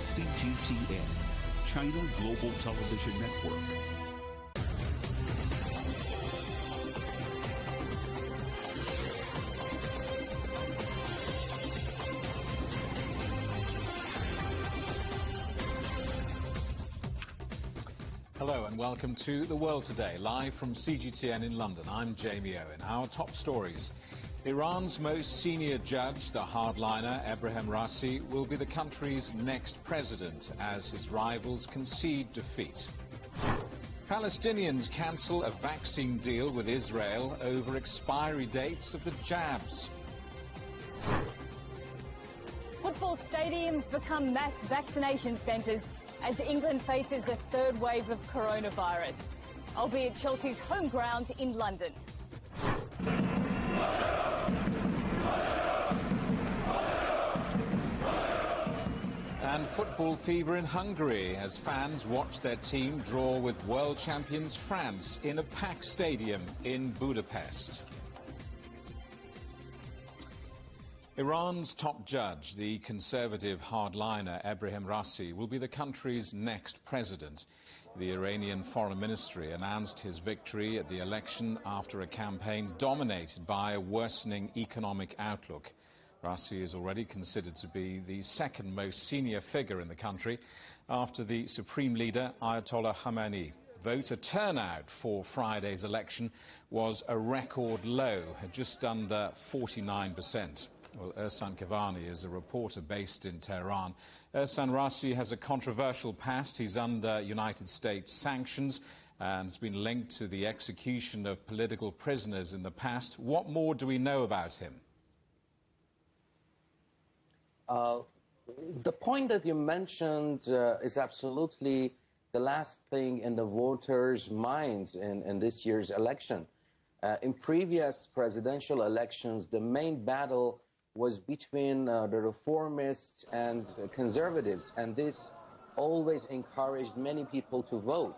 CGTN, China Global Television Network. Hello and welcome to The World Today, live from CGTN in London. I'm Jamie Owen. Our top stories. Iran's most senior judge, the hardliner Ebrahim Raisi, will be the country's next president as his rivals concede defeat. Palestinians cancel a vaccine deal with Israel over expiry dates of the jabs. Football stadiums become mass vaccination centres as England faces a third wave of coronavirus. I'll be at Chelsea's home ground in London. And football fever in Hungary as fans watch their team draw with world champions France in a packed stadium in Budapest. Iran's top judge, the conservative hardliner Ebrahim Raisi, will be the country's next president. The Iranian Foreign Ministry announced his victory at the election after a campaign dominated by a worsening economic outlook. Raisi is already considered to be the second most senior figure in the country after the supreme leader Ayatollah Khamenei. Voter turnout for Friday's election was a record low, at just under 49%. Well, Ersan Kavani is a reporter based in Tehran. Ersan, Raisi has a controversial past. He's under United States sanctions and has been linked to the execution of political prisoners in the past. What more do we know about him? The point that you mentioned is absolutely the last thing in the voters' minds in this year's election. In previous presidential elections, the main battle was between the reformists and conservatives, and this always encouraged many people to vote.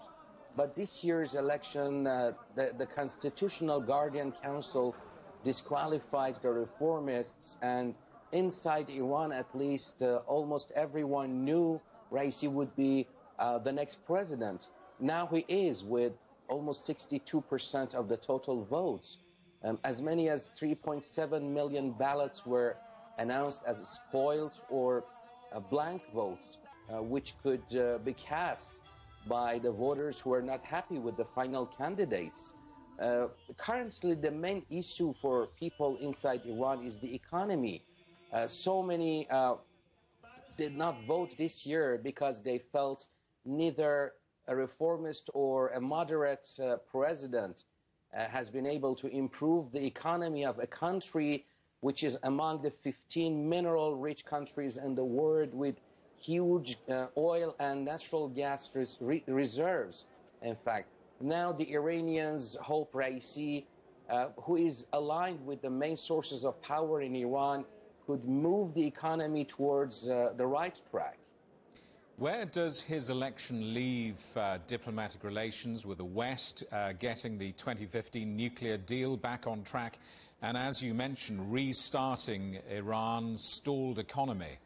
But this year's election, the Constitutional Guardian Council disqualified the reformists, and inside Iran, at least, almost everyone knew Raisi would be the next president. Now he is, with almost 62% of the total votes. As many as 3.7 million ballots were announced as spoiled or blank votes, which could be cast by the voters who are not happy with the final candidates. Currently, the main issue for people inside Iran is the economy. So many did not vote this year because they felt neither a reformist or a moderate president has been able to improve the economy of a country which is among the 15 mineral-rich countries in the world with huge oil and natural gas reserves. In fact, now the Iranians hope Raisi, who is aligned with the main sources of power in Iran, could move the economy towards the right track. Where does his election leave diplomatic relations with the West, getting the 2015 nuclear deal back on track, and, as you mentioned, restarting Iran's stalled economy?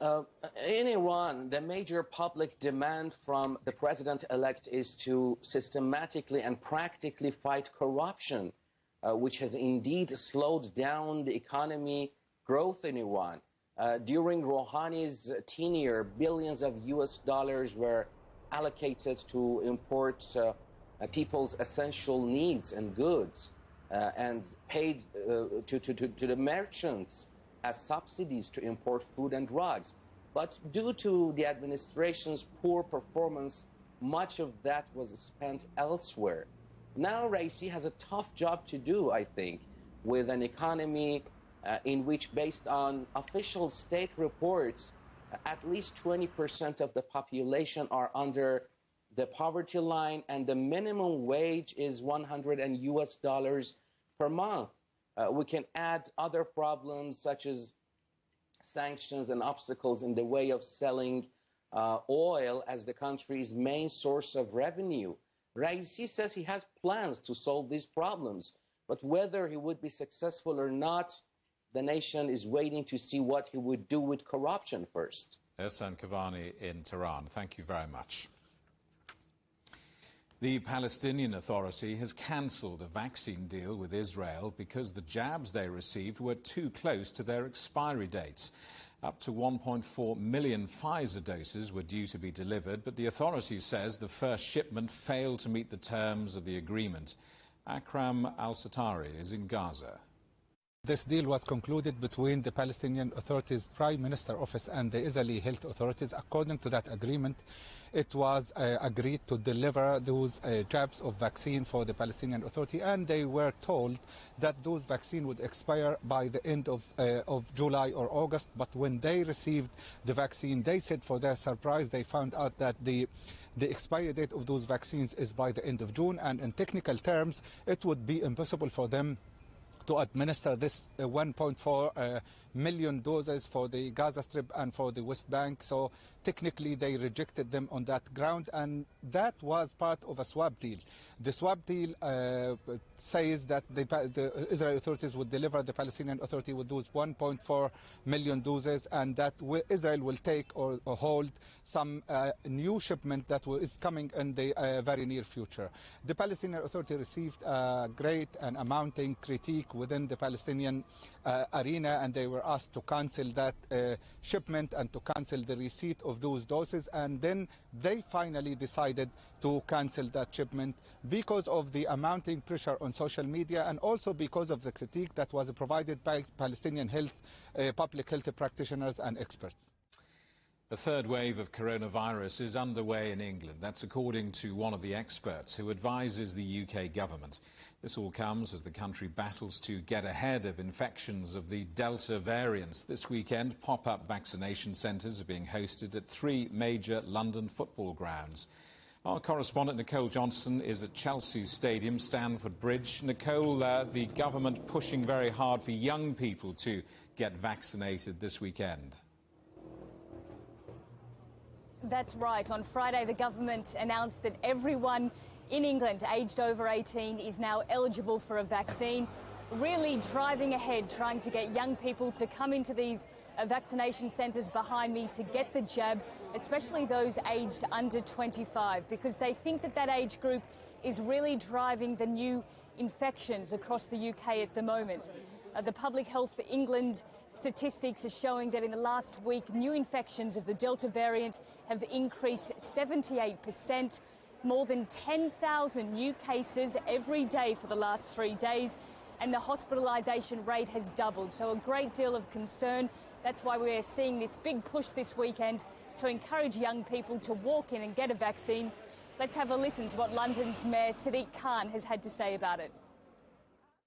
In Iran, the major public demand from the president-elect is to systematically and practically fight corruption, which has indeed slowed down the economy growth in Iran. During Rouhani's tenure, billions of US dollars were allocated to import people's essential needs and goods and paid to the merchants as subsidies to import food and drugs. But due to the administration's poor performance, much of that was spent elsewhere. Now Raisi has a tough job to do, I think, with an economy in which, based on official state reports, at least 20% of the population are under the poverty line, and the minimum wage is $100 US per month. We can add other problems such as sanctions and obstacles in the way of selling oil as the country's main source of revenue. Raisi says he has plans to solve these problems, but whether he would be successful or not the nation is waiting to see what he would do with corruption first. Ehsan Kavani in Tehran, thank you very much. The Palestinian Authority has cancelled a vaccine deal with Israel because the jabs they received were too close to their expiry dates. Up to 1.4 million Pfizer doses were due to be delivered, but the authority says the first shipment failed to meet the terms of the agreement. Akram al-Satari is in Gaza. This deal was concluded between the Palestinian Authority's Prime Minister Office and the Israeli health authorities. According to that agreement, it was agreed to deliver those jabs of vaccine for the Palestinian Authority, and they were told that those vaccines would expire by the end of July or August. But when they received the vaccine, they said, for their surprise, they found out that the expiry date of those vaccines is by the end of June, and in technical terms, it would be impossible for them to administer this 1.4 million doses for the Gaza Strip and for the West Bank. So technically they rejected them on that ground, and that was part of a swap deal. The swap deal says that the Israeli authorities would deliver the Palestinian Authority with those 1.4 million doses, and that Israel will take or hold some new shipment that is coming in the very near future. The Palestinian Authority received great and amounting critique within the Palestinian arena, and they were asked to cancel that shipment and to cancel the receipt of those doses, and then they finally decided to cancel that shipment because of the amounting pressure on social media, and also because of the critique that was provided by Palestinian public health practitioners and experts. The third wave of coronavirus is underway in England. That's according to one of the experts who advises the UK government. This all comes as the country battles to get ahead of infections of the Delta variant. This weekend, pop-up vaccination centres are being hosted at 3 major London football grounds. Our correspondent Nicole Johnson is at Chelsea Stadium, Stamford Bridge. Nicole, the government pushing very hard for young people to get vaccinated this weekend. That's right. On Friday, the government announced that everyone in England aged over 18 is now eligible for a vaccine, really driving ahead, trying to get young people to come into these vaccination centres behind me to get the jab, especially those aged under 25, because they think that that age group is really driving the new infections across the UK at the moment. The Public Health England statistics are showing that in the last week, new infections of the Delta variant have increased 78%, more than 10,000 new cases every day for the last 3 days, and the hospitalisation rate has doubled. So a great deal of concern. That's why we're seeing this big push this weekend to encourage young people to walk in and get a vaccine. Let's have a listen to what London's Mayor Sadiq Khan has had to say about it.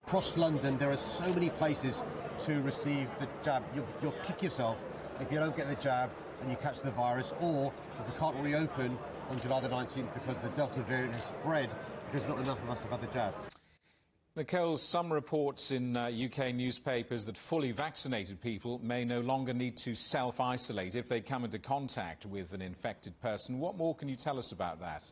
Across London, there are so many places to receive the jab. You'll kick yourself if you don't get the jab and you catch the virus, or if we can't reopen on July the 19th because the Delta variant has spread because not enough of us have had the jab. Nicole, some reports in UK newspapers that fully vaccinated people may no longer need to self-isolate if they come into contact with an infected person. What more can you tell us about that?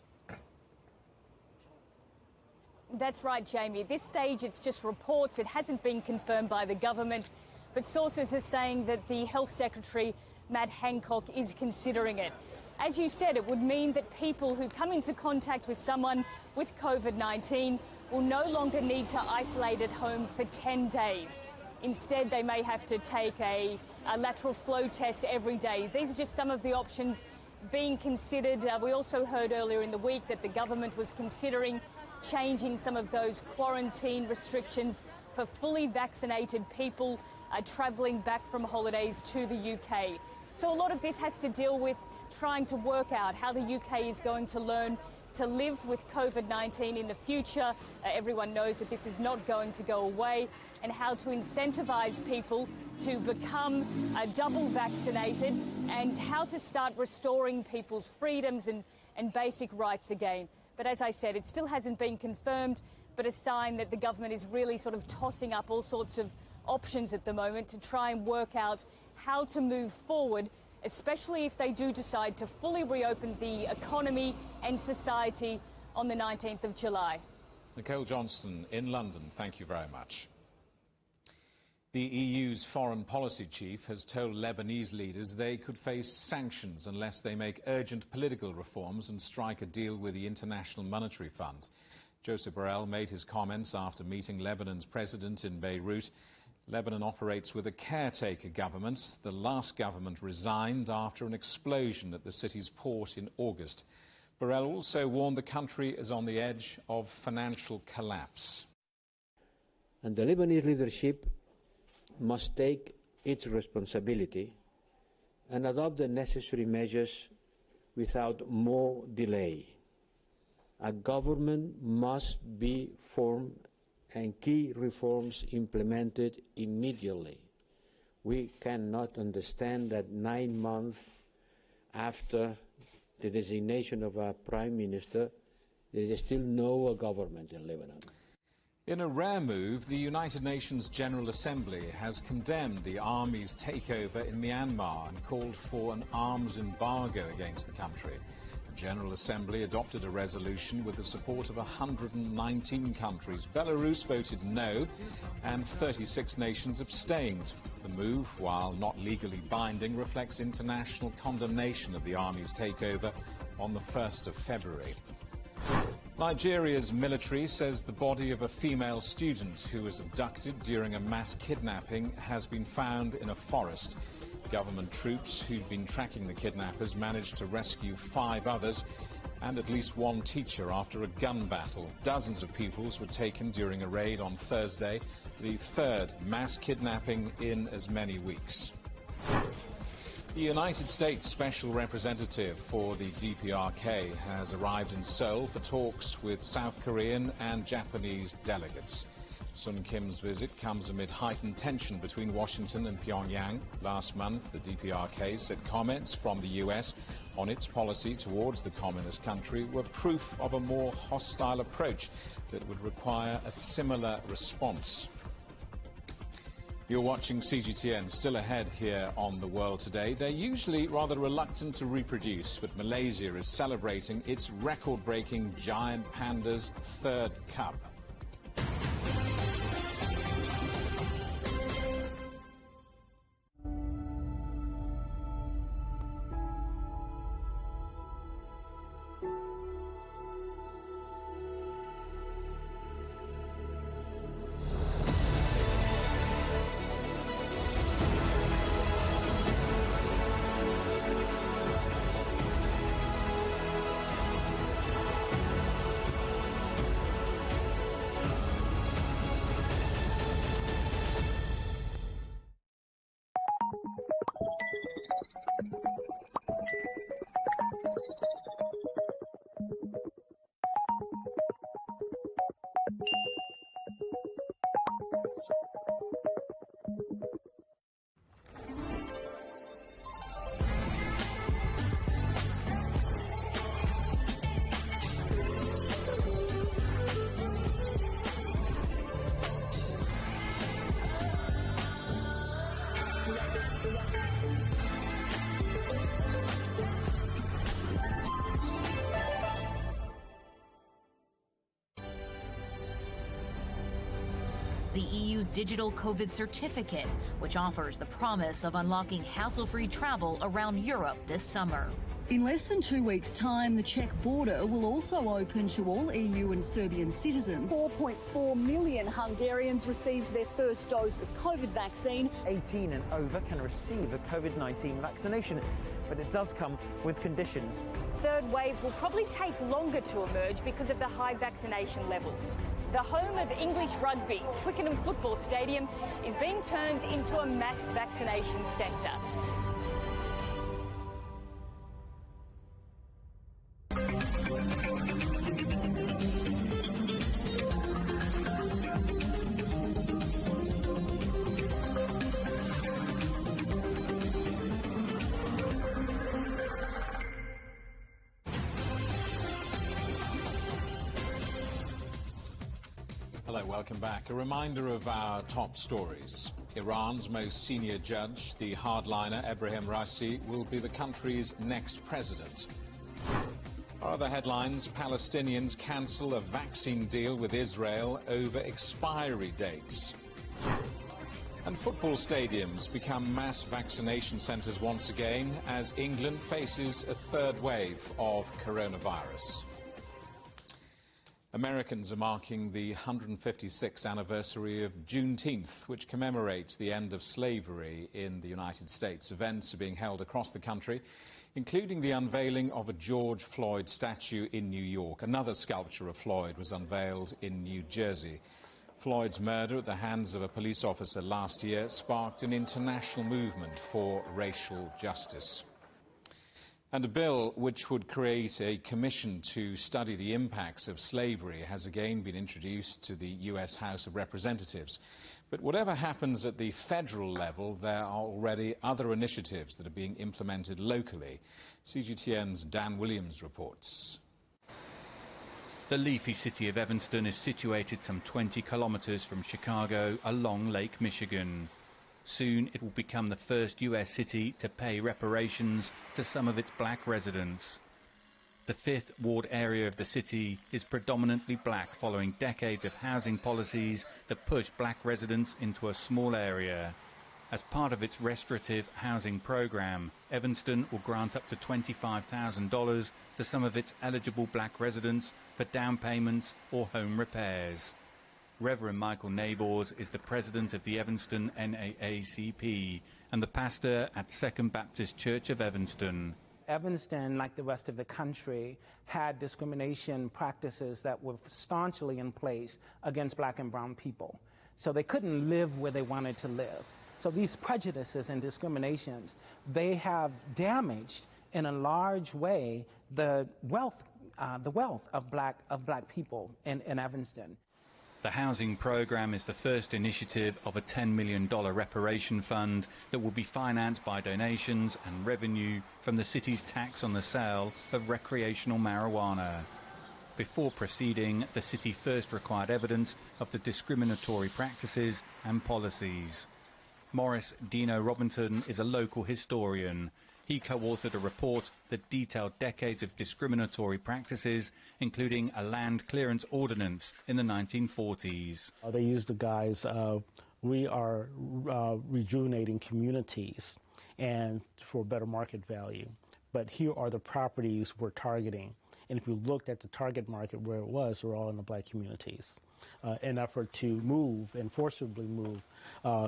That's right, Jamie. At this stage, it's just reports. It hasn't been confirmed by the government, but sources are saying that the Health Secretary, Matt Hancock, is considering it. As you said, it would mean that people who come into contact with someone with COVID-19 will no longer need to isolate at home for 10 days. Instead, they may have to take a lateral flow test every day. These are just some of the options being considered. We also heard earlier in the week that the government was considering changing some of those quarantine restrictions for fully vaccinated people travelling back from holidays to the UK. So a lot of this has to deal with trying to work out how the UK is going to learn to live with COVID-19 in the future. Everyone knows that this is not going to go away, and how to incentivise people to become double vaccinated, and how to start restoring people's freedoms and basic rights again. But as I said, it still hasn't been confirmed, but a sign that the government is really sort of tossing up all sorts of options at the moment to try and work out how to move forward, especially if they do decide to fully reopen the economy and society on the 19th of July. Nicole Johnson in London, thank you very much. The EU's foreign policy chief has told Lebanese leaders they could face sanctions unless they make urgent political reforms and strike a deal with the International Monetary Fund. Joseph Borrell made his comments after meeting Lebanon's president in Beirut. Lebanon operates with a caretaker government. The last government resigned after an explosion at the city's port in August. Borrell also warned the country is on the edge of financial collapse. And the Lebanese leadership must take its responsibility and adopt the necessary measures without more delay. A government must be formed and key reforms implemented immediately. We cannot understand that 9 months after the designation of a prime minister, there is still no government in Lebanon. In a rare move, the United Nations General Assembly has condemned the army's takeover in Myanmar and called for an arms embargo against the country. The General Assembly adopted a resolution with the support of 119 countries. Belarus voted no, and 36 nations abstained. The move, while not legally binding, reflects international condemnation of the army's takeover on the 1st of February. Nigeria's military says the body of a female student who was abducted during a mass kidnapping has been found in a forest. Government troops who'd been tracking the kidnappers managed to rescue 5 others and at least 1 teacher after a gun battle. Dozens of pupils were taken during a raid on Thursday, the 3rd mass kidnapping in as many weeks. The United States Special Representative for the DPRK has arrived in Seoul for talks with South Korean and Japanese delegates. Sun Kim's visit comes amid heightened tension between Washington and Pyongyang. Last month, the DPRK said comments from the US on its policy towards the communist country were proof of a more hostile approach that would require a similar response. You're watching CGTN, still ahead here on The World Today. They're usually rather reluctant to reproduce, but Malaysia is celebrating its record-breaking giant panda's 3rd cup. The EU's digital COVID certificate, which offers the promise of unlocking hassle-free travel around Europe this summer. In less than 2 weeks' time, the Czech border will also open to all EU and Serbian citizens. 4.4 million Hungarians received their first dose of COVID vaccine. 18 and over can receive a COVID-19 vaccination, but it does come with conditions. Third wave will probably take longer to emerge because of the high vaccination levels. The home of English rugby, Twickenham Football Stadium, is being turned into a mass vaccination centre. Hello, welcome back. A reminder of our top stories. Iran's most senior judge, the hardliner Ebrahim Raisi, will be the country's next president. Our other headlines: Palestinians cancel a vaccine deal with Israel over expiry dates. And football stadiums become mass vaccination centres once again as England faces a third wave of coronavirus. Americans are marking the 156th anniversary of Juneteenth, which commemorates the end of slavery in the United States. Events are being held across the country, including the unveiling of a George Floyd statue in New York. Another sculpture of Floyd was unveiled in New Jersey. Floyd's murder at the hands of a police officer last year sparked an international movement for racial justice. And a bill which would create a commission to study the impacts of slavery has again been introduced to the US House of Representatives. But whatever happens at the federal level, there are already other initiatives that are being implemented locally. CGTN's Dan Williams reports. The leafy city of Evanston is situated some 20 kilometres from Chicago along Lake Michigan. Soon it will become the first US city to pay reparations to some of its black residents. The 5th Ward area of the city is predominantly black following decades of housing policies that push black residents into a small area. As part of its restorative housing program, Evanston will grant up to $25,000 to some of its eligible black residents for down payments or home repairs. Reverend Michael Nabors is the president of the Evanston NAACP and the pastor at Second Baptist Church of Evanston. Evanston, like the rest of the country, had discrimination practices that were staunchly in place against black and brown people. So they couldn't live where they wanted to live. So these prejudices and discriminations, they have damaged in a large way the wealth of black people in Evanston. The housing program is the first initiative of a $10 million reparation fund that will be financed by donations and revenue from the city's tax on the sale of recreational marijuana. Before proceeding, the city first required evidence of the discriminatory practices and policies. Morris Dino Robinson is a local historian. He co-authored a report that detailed decades of discriminatory practices, including a land clearance ordinance in the 1940s. They used the guise of, we are rejuvenating communities and for better market value. But here are the properties we're targeting. And if you looked at the target market where it was, we're all in the black communities. An effort to move and forcibly move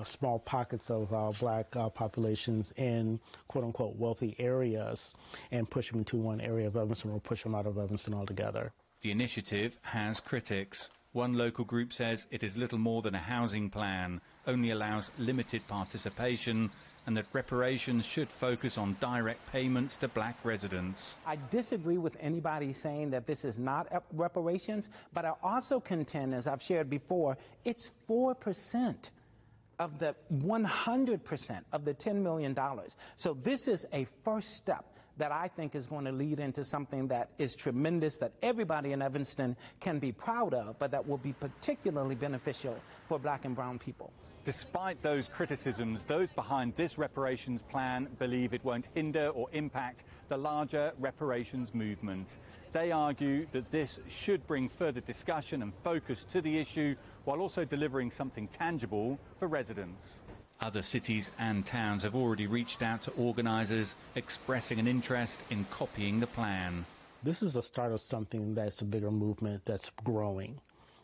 small pockets of black populations in quote-unquote wealthy areas and push them into one area of Evanston or push them out of Evanston altogether. The initiative has critics. One local group says it is little more than a housing plan, only allows limited participation, and that reparations should focus on direct payments to black residents. I disagree with anybody saying that this is not reparations, but I also contend, as I've shared before, it's 4% of the 100% of the $10 million. So this is a first step that I think is going to lead into something that is tremendous, that everybody in Evanston can be proud of, but that will be particularly beneficial for black and brown people. Despite those criticisms, those behind this reparations plan believe it won't hinder or impact the larger reparations movement. They argue that this should bring further discussion and focus to the issue while also delivering something tangible for residents. Other cities and towns have already reached out to organisers, expressing an interest in copying the plan. This is the start of something that's a bigger movement that's growing.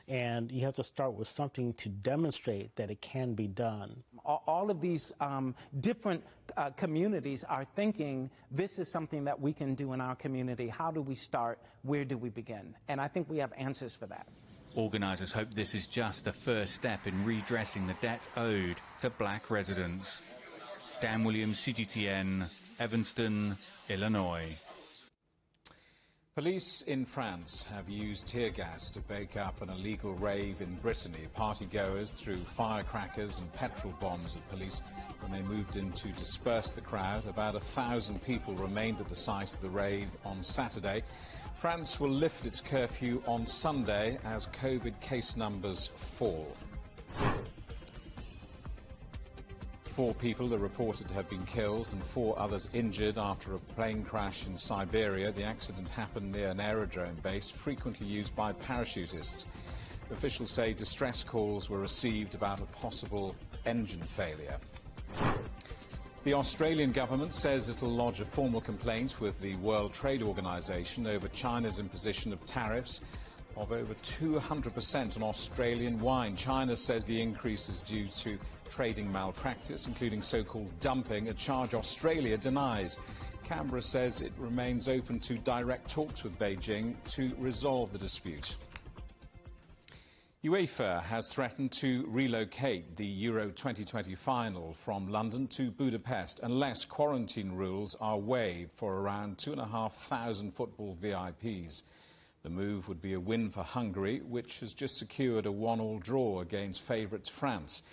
And you have to start with something to demonstrate that it can be done. All of these different communities are thinking this is something that we can do in our community. How do we start? Where do we begin? And I think we have answers for that. Organisers hope this is just the first step in redressing the debt owed to black residents. Dan Williams, CGTN, Evanston, Illinois. Police in France have used tear gas to break up an illegal rave in Brittany. Partygoers threw firecrackers and petrol bombs at police when they moved in to disperse the crowd. About 1,000 people remained at the site of the rave on Saturday. France will lift its curfew on Sunday as COVID case numbers fall. 4 people are reported to have been killed and 4 others injured after a plane crash in Siberia. The accident happened near an aerodrome base frequently used by parachutists. Officials say distress calls were received about a possible engine failure. The Australian government says it'll lodge a formal complaint with the World Trade Organization over China's imposition of tariffs of over 200% on Australian wine. China says the increase is due to trading malpractice, including so-called dumping, a charge Australia denies. Canberra says it remains open to direct talks with Beijing to resolve the dispute. UEFA has threatened to relocate the Euro 2020 final from London to Budapest unless quarantine rules are waived for around 2,500 football VIPs. The move would be a win for Hungary, which has just secured a 1-1 draw against favourites France.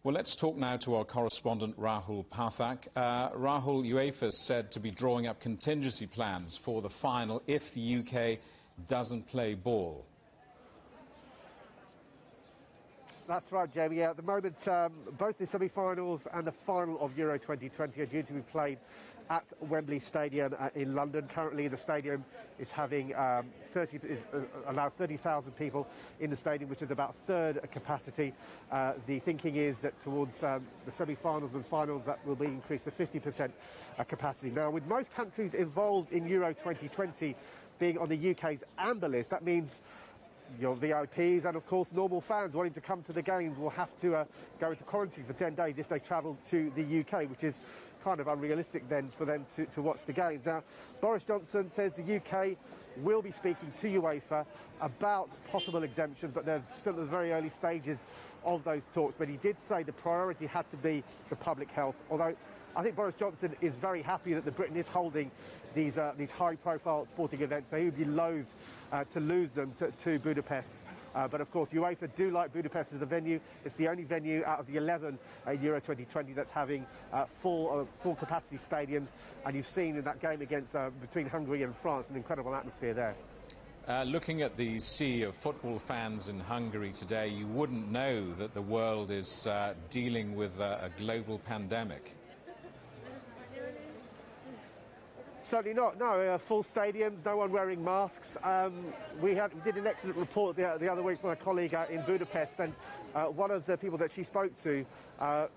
Well, let's talk now to our correspondent Rahul Pathak. Rahul, UEFA is said to be drawing up contingency plans for the final if the UK doesn't play ball. That's right, Jamie. At the moment, both the semi-finals and the final of Euro 2020 are due to be played at Wembley Stadium in London. Currently, the stadium is having allowed 30,000 people in the stadium, which is about a third capacity. The thinking is that towards the semi-finals and finals, that will be increased to 50% capacity. Now, with most countries involved in Euro 2020 being on the UK's amber list, that means your VIPs and, of course, normal fans wanting to come to the games will have to go into quarantine for 10 days if they travel to the UK, which is kind of unrealistic then for them to watch the games. Now, Boris Johnson says the UK will be speaking to UEFA about possible exemptions, but they're still at the very early stages of those talks. But he did say the priority had to be the public health, although I think Boris Johnson is very happy that Britain is holding these high-profile sporting events, so he would be loath to lose them to Budapest. But, of course, UEFA do like Budapest as a venue. It's the only venue out of the 11 Euro 2020 that's having full-capacity stadiums. And you've seen in that game between Hungary and France an incredible atmosphere there. Looking at the sea of football fans in Hungary today, you wouldn't know that the world is dealing with a global pandemic. Certainly not. No, full stadiums, no one wearing masks. We did an excellent report the other week from a colleague in Budapest, and one of the people that she spoke to,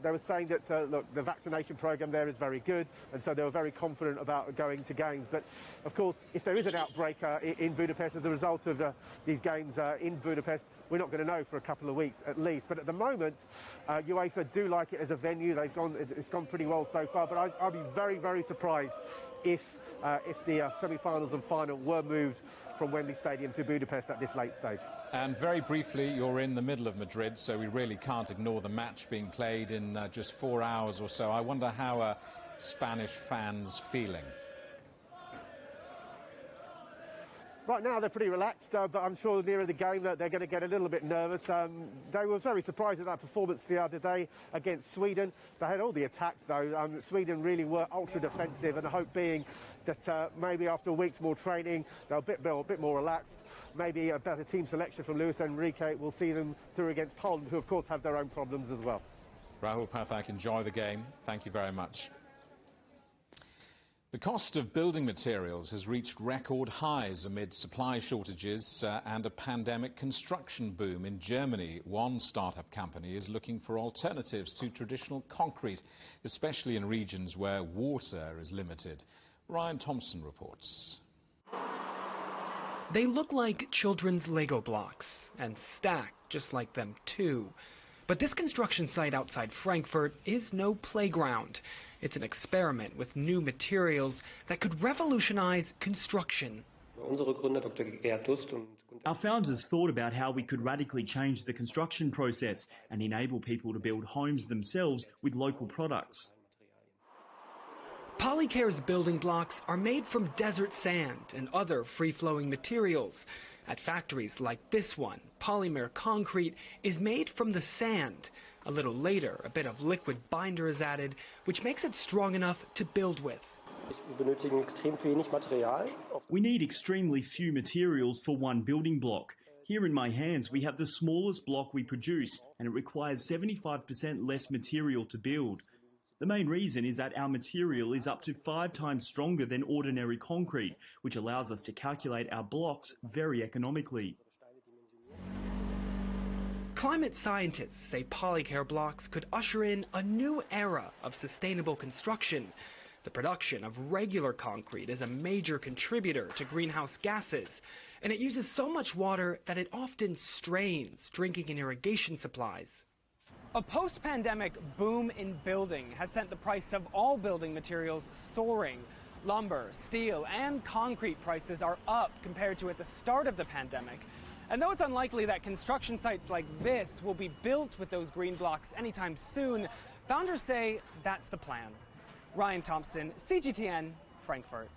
they were saying that, look, the vaccination programme there is very good, and so they were very confident about going to games. But, of course, if there is an outbreak in Budapest as a result of these games in Budapest, we're not going to know for a couple of weeks at least. But at the moment, UEFA do like it as a venue. It's gone pretty well so far, but I'll be very, very surprised if the semi-finals and final were moved from Wembley Stadium to Budapest at this late stage. And very briefly, you're in the middle of Madrid, so we really can't ignore the match being played in just 4 hours or so. I wonder how Spanish fans feeling. Right now they're pretty relaxed, but I'm sure nearer the game that they're going to get a little bit nervous. They were very surprised at that performance the other day against Sweden. They had all the attacks, though. Sweden really were ultra-defensive, and the hope being that maybe after weeks more training, they're a bit more relaxed. Maybe a better team selection from Luis Enrique will see them through against Poland, who, of course, have their own problems as well. Rahul Pathak, enjoy the game. Thank you very much. The cost of building materials has reached record highs amid supply shortages and a pandemic construction boom in Germany. One startup company is looking for alternatives to traditional concrete, especially in regions where water is limited. Ryan Thompson reports. They look like children's Lego blocks and stack just like them too. But this construction site outside Frankfurt is no playground. It's an experiment with new materials that could revolutionize construction. Our founders thought about how we could radically change the construction process and enable people to build homes themselves with local products. Polycare's building blocks are made from desert sand and other free-flowing materials. At factories like this one, polymer concrete is made from the sand. A little later, a bit of liquid binder is added, which makes it strong enough to build with. We need extremely few materials for one building block. Here in my hands, we have the smallest block we produce, and it requires 75% less material to build. The main reason is that our material is up to 5 times stronger than ordinary concrete, which allows us to calculate our blocks very economically. Climate scientists say polycare blocks could usher in a new era of sustainable construction. The production of regular concrete is a major contributor to greenhouse gases, and it uses so much water that it often strains drinking and irrigation supplies. A post-pandemic boom in building has sent the price of all building materials soaring. Lumber, steel, and concrete prices are up compared to at the start of the pandemic. And though it's unlikely that construction sites like this will be built with those green blocks anytime soon, founders say that's the plan. Ryan Thompson, CGTN, Frankfurt.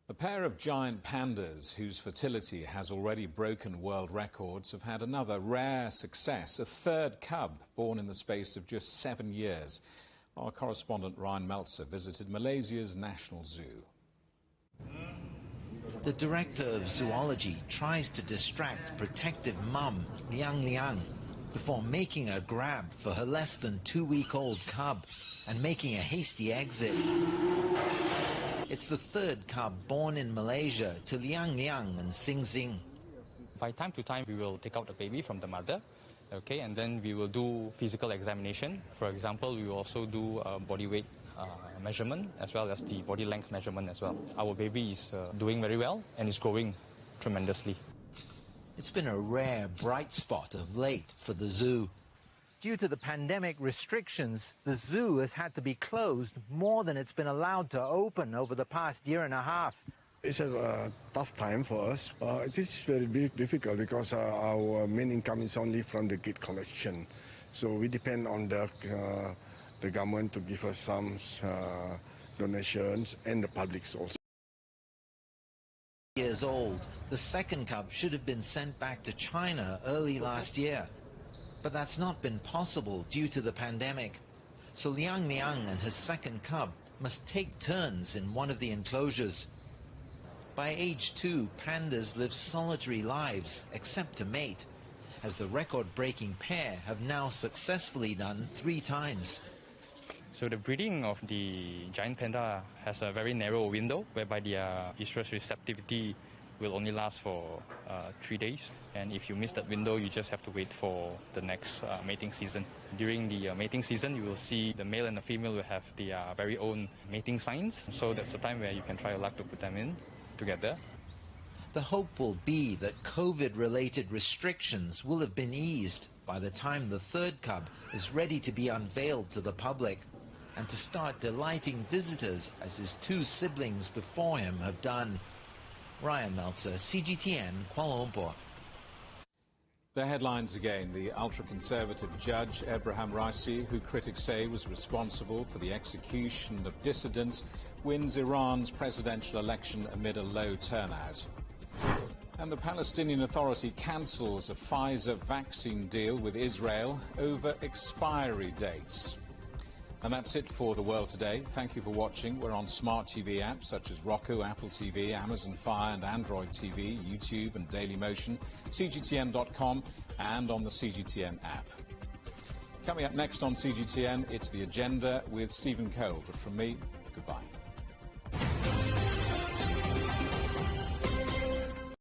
A pair of giant pandas whose fertility has already broken world records have had another rare success, a third cub born in the space of just 7 years. Our correspondent Ryan Meltzer visited Malaysia's National Zoo. The director of zoology tries to distract protective mum, Liang Liang, before making a grab for her less than 2-week-old cub and making a hasty exit. It's the third cub born in Malaysia to Liang Liang and Sing Sing. By time to time, we will take out the baby from the mother, okay, and then we will do physical examination. For example, we will also do body weight measurement as well as the body length measurement as well. Our baby is doing very well and is growing tremendously. It's been a rare bright spot of late for the zoo. Due to the pandemic restrictions, the zoo has had to be closed more than it's been allowed to open over the past year and a half. It's a tough time for us. It is very difficult because our main income is only from the gate collection. So we depend on the government to give us some donations and the public also. Years old, the second cub should have been sent back to China early last year. But that's not been possible due to the pandemic. So Liang Liang and his second cub must take turns in one of the enclosures. By age 2, pandas live solitary lives, except to mate, as the record-breaking pair have now successfully done 3 times. So the breeding of the giant panda has a very narrow window, whereby their estrus receptivity will only last for 3 days. And if you miss that window, you just have to wait for the next mating season. During the mating season, you will see the male and the female will have their very own mating signs. So that's the time where you can try your luck to put them in together. The hope will be that COVID-related restrictions will have been eased by the time the third cub is ready to be unveiled to the public and to start delighting visitors as his 2 siblings before him have done. Ryan Meltzer, CGTN, Kuala Lumpur. The headlines again. The ultra-conservative judge, Abraham Raisi, who critics say was responsible for the execution of dissidents, wins Iran's presidential election amid a low turnout. And the Palestinian Authority cancels a Pfizer vaccine deal with Israel over expiry dates. And that's it for The World Today. Thank you for watching. We're on smart TV apps such as Roku, Apple TV, Amazon Fire and Android TV, YouTube and Dailymotion, CGTN.com and on the CGTN app. Coming up next on CGTN, it's The Agenda with Stephen Cole. But from me, goodbye.